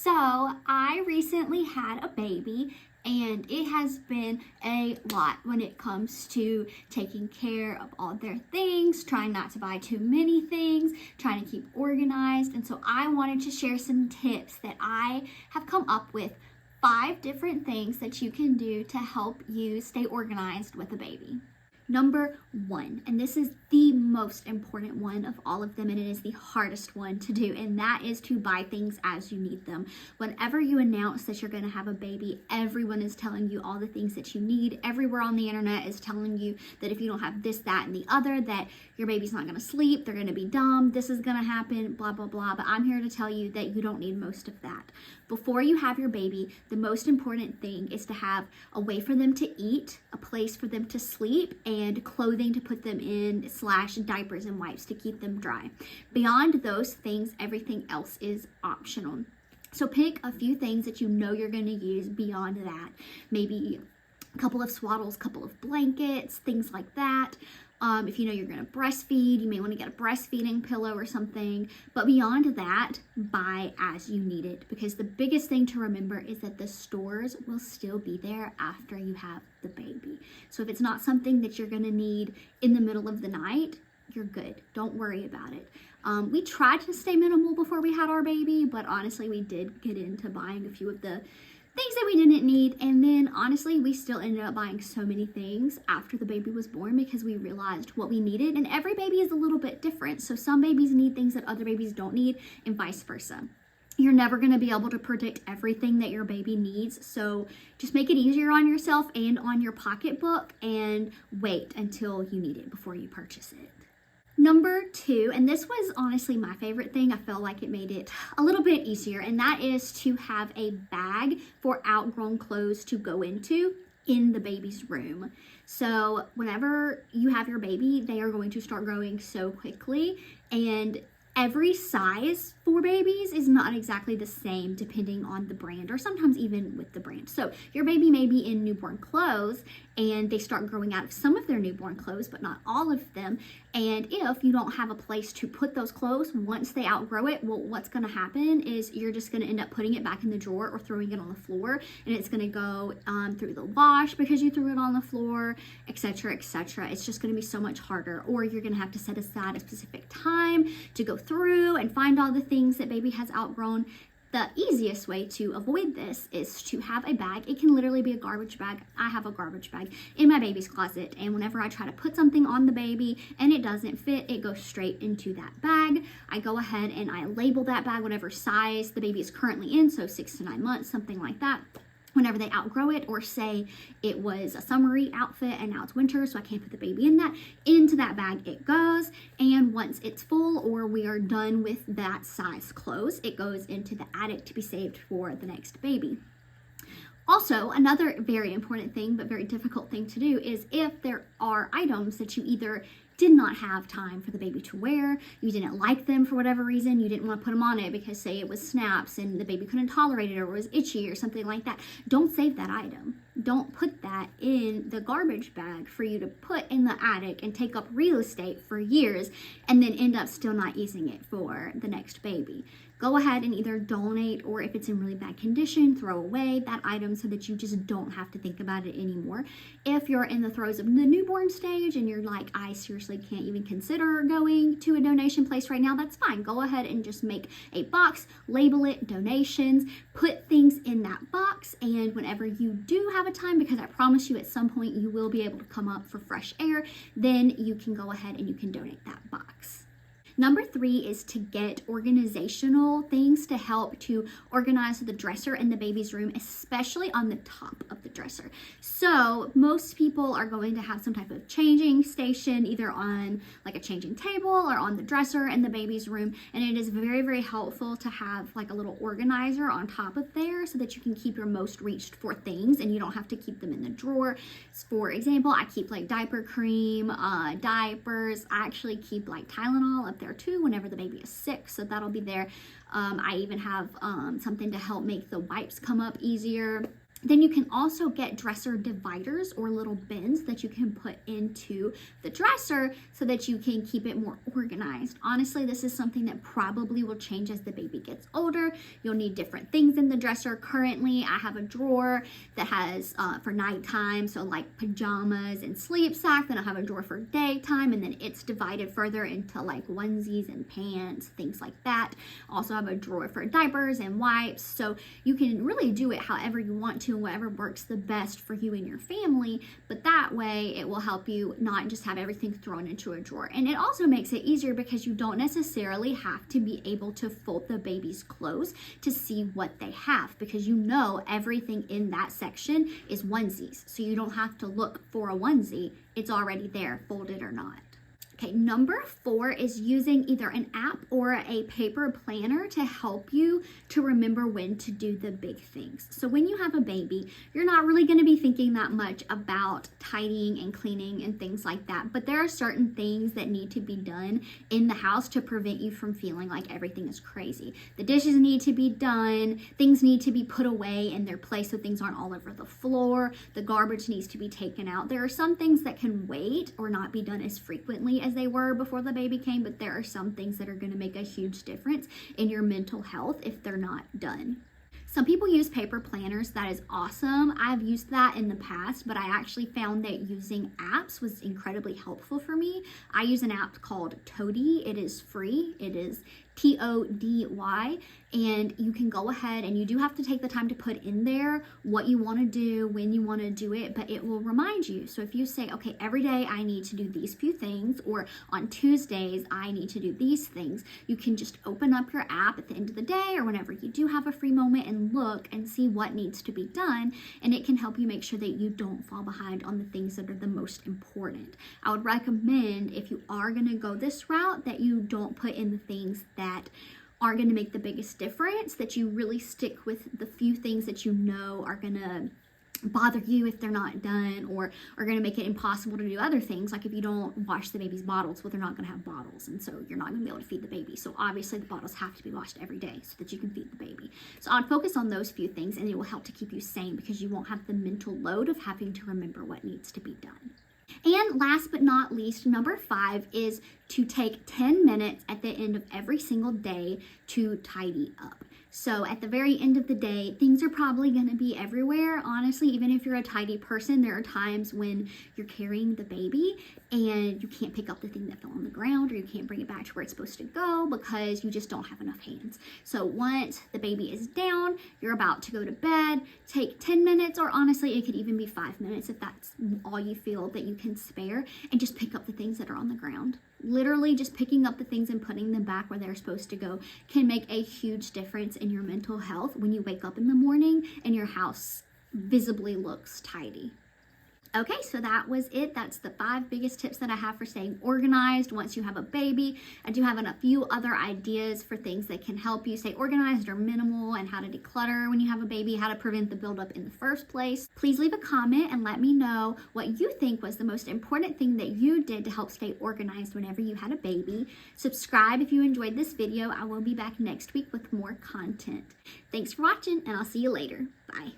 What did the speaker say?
So I recently had a baby and it has been a lot when it comes to taking care of all their things, trying not to buy too many things, trying to keep organized. And so I wanted to share some tips that I have come up with, 5 different things that you can do to help you stay organized with a baby. Number 1, and this is the most important one of all of them, and it is the hardest one to do, and that is to buy things as you need them. Whenever you announce that you're going to have a baby, everyone is telling you all the things that you need. Everywhere on the internet is telling you that if you don't have this, that, and the other, that your baby's not going to sleep, they're going to be dumb, this is going to happen, blah, blah, blah. But I'm here to tell you that you don't need most of that. Before you have your baby, the most important thing is to have a way for them to eat, a place for them to sleep, and clothing to put them in / diapers and wipes to keep them dry. Beyond those things, everything else is optional. So pick a few things that you know you're going to use beyond that. Maybe a couple of swaddles, a couple of blankets, things like that. If you know you're going to breastfeed, you may want to get a breastfeeding pillow or something. But beyond that, buy as you need it, because the biggest thing to remember is that the stores will still be there after you have the baby. So if it's not something that you're going to need in the middle of the night, you're good. Don't worry about it. We tried to stay minimal before we had our baby, but honestly, we did get into buying a few of the things that we didn't need. And then honestly, we still ended up buying so many things after the baby was born because we realized what we needed. And every baby is a little bit different. So some babies need things that other babies don't need, and vice versa. You're never going to be able to predict everything that your baby needs. So just make it easier on yourself and on your pocketbook, and wait until you need it before you purchase it. Number 2, and this was honestly my favorite thing, I felt like it made it a little bit easier, and that is to have a bag for outgrown clothes to go into in the baby's room. So whenever you have your baby, they are going to start growing so quickly, and every size for babies is not exactly the same depending on the brand, or sometimes even with the brand. So your baby may be in newborn clothes and they start growing out of some of their newborn clothes, but not all of them. And if you don't have a place to put those clothes once they outgrow it, well, what's going to happen is you're just going to end up putting it back in the drawer or throwing it on the floor, and it's going to go through the wash because you threw it on the floor, etc., etc. It's just going to be so much harder. Or you're going to have to set aside a specific time to go through and find all the things that baby has outgrown. The easiest way to avoid this is to have a bag. It can literally be a garbage bag. I have a garbage bag in my baby's closet, and whenever I try to put something on the baby and it doesn't fit, it goes straight into that bag. I go ahead and I label that bag whatever size the baby is currently in, so 6 to 9 months, something like that. Whenever they outgrow it, or say it was a summery outfit and now it's winter, so I can't put the baby in that, into that bag it goes. And once it's full, or we are done with that size clothes, it goes into the attic to be saved for the next baby. Also, another very important thing, but very difficult thing to do, is if there are items that you either did not have time for the baby to wear, you didn't like them for whatever reason, you didn't want to put them on it because, say, it was snaps and the baby couldn't tolerate it, or was itchy or something like that, don't save that item. Don't put that in the garbage bag for you to put in the attic and take up real estate for years and then end up still not using it for the next baby. Go ahead and either donate, or if it's in really bad condition, throw away that item so that you just don't have to think about it anymore. If you're in the throes of the newborn stage and you're like, I seriously can't even consider going to a donation place right now, that's fine. Go ahead and just make a box, label it donations, put things in that box, and whenever you do have a time, because I promise you at some point you will be able to come up for fresh air, then you can go ahead and you can donate that box. Number 3 is to get organizational things to help to organize the dresser in the baby's room, especially on the top of the dresser. So most people are going to have some type of changing station, either on like a changing table or on the dresser in the baby's room. And it is very, very helpful to have like a little organizer on top of there so that you can keep your most reached for things and you don't have to keep them in the drawer. For example, I keep like diaper cream, diapers. I actually keep like Tylenol up there too whenever the baby is sick, so that'll be there. I even have something to help make the wipes come up easier. Then you can also get dresser dividers or little bins that you can put into the dresser so that you can keep it more organized. Honestly, this is something that probably will change as the baby gets older. You'll need different things in the dresser. Currently, I have a drawer that has for nighttime, so like pajamas and sleep sack. Then I have a drawer for daytime, and then it's divided further into like onesies and pants, things like that. Also have a drawer for diapers and wipes. So you can really do it however you want to, whatever works the best for you and your family, but that way it will help you not just have everything thrown into a drawer. And it also makes it easier because you don't necessarily have to be able to fold the baby's clothes to see what they have, because you know everything in that section is onesies, so you don't have to look for a onesie. It's already there, folded or not. Okay, number 4 is using either an app or a paper planner to help you to remember when to do the big things. So when you have a baby, you're not really going to be thinking that much about tidying and cleaning and things like that, but there are certain things that need to be done in the house to prevent you from feeling like everything is crazy. The dishes need to be done, things need to be put away in their place so things aren't all over the floor, the garbage needs to be taken out. There are some things that can wait or not be done as frequently as they were before the baby came, but there are some things that are going to make a huge difference in your mental health if they're not done. Some people use paper planners. That is awesome. I've used that in the past, but I actually found that using apps was incredibly helpful for me. I use an app called Tody. It is free. It is Tody, and you can go ahead and you do have to take the time to put in there what you want to do, when you want to do it, but it will remind you. So if you say, okay, every day I need to do these few things, or on Tuesdays I need to do these things, you can just open up your app at the end of the day or whenever you do have a free moment and look and see what needs to be done, and it can help you make sure that you don't fall behind on the things that are the most important. I would recommend, if you are going to go this route, that you don't put in the things that are going to make the biggest difference, that you really stick with the few things that you know are going to bother you if they're not done, or are going to make it impossible to do other things. Like if you don't wash the baby's bottles, well, they're not going to have bottles, and so you're not going to be able to feed the baby. So obviously the bottles have to be washed every day so that you can feed the baby. So I'd focus on those few things, and it will help to keep you sane because you won't have the mental load of having to remember what needs to be done. And last but not least, number 5 is to take 10 minutes at the end of every single day to tidy up. So at the very end of the day, things are probably going to be everywhere. Honestly, even if you're a tidy person, there are times when you're carrying the baby and you can't pick up the thing that fell on the ground, or you can't bring it back to where it's supposed to go because you just don't have enough hands. So once the baby is down, you're about to go to bed, take 10 minutes, or honestly, it could even be 5 minutes if that's all you feel that you can spare, and just pick up the things that are on the ground. Literally just picking up the things and putting them back where they're supposed to go can make a huge difference in your mental health when you wake up in the morning and your house visibly looks tidy. Okay, so that was it. That's the 5 biggest tips that I have for staying organized once you have a baby. I do have a few other ideas for things that can help you stay organized or minimal, and how to declutter when you have a baby, how to prevent the buildup in the first place. Please leave a comment and let me know what you think was the most important thing that you did to help stay organized whenever you had a baby. Subscribe if you enjoyed this video. I will be back next week with more content. Thanks for watching, and I'll see you later. Bye.